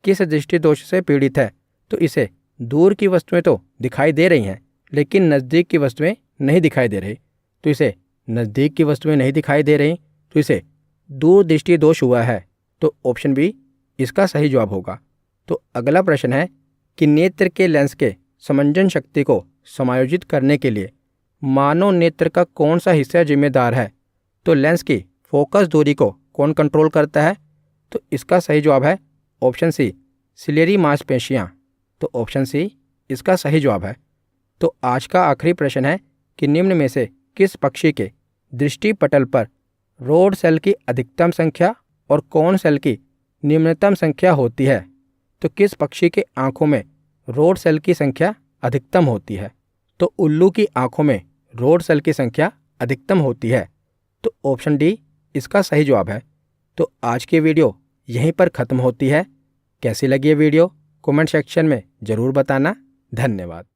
S1: किस दृष्टि दोष से पीड़ित है। तो इसे दूर की वस्तुएं तो दिखाई दे रही हैं लेकिन नज़दीक की वस्तुएं नहीं दिखाई दे रही। तो इसे नज़दीक की वस्तुएं नहीं दिखाई दे रही तो इसे दूर दृष्टि दोष हुआ है। तो ऑप्शन बी इसका सही जवाब होगा। तो अगला प्रश्न है कि नेत्र के लेंस के समंजन शक्ति को समायोजित करने के लिए मानव नेत्र का कौन सा हिस्सा जिम्मेदार है। तो लेंस की फोकस दूरी को कौन कंट्रोल करता है। तो इसका सही जवाब है ऑप्शन सी सिलेरी मांसपेशियाँ। तो ऑप्शन सी इसका सही जवाब है। तो आज का आखिरी प्रश्न है कि निम्न में से किस पक्षी के दृष्टि पटल पर रोड सेल की अधिकतम संख्या और कोन सेल की निम्नतम संख्या होती है। तो किस पक्षी के आँखों में रोड सेल की संख्या अधिकतम होती है। तो उल्लू की आँखों में रोड सेल की संख्या अधिकतम होती है। तो ऑप्शन डी इसका सही जवाब है। तो आज की वीडियो यहीं पर ख़त्म होती है। कैसी लगी ये वीडियो कमेंट सेक्शन में ज़रूर बताना। धन्यवाद।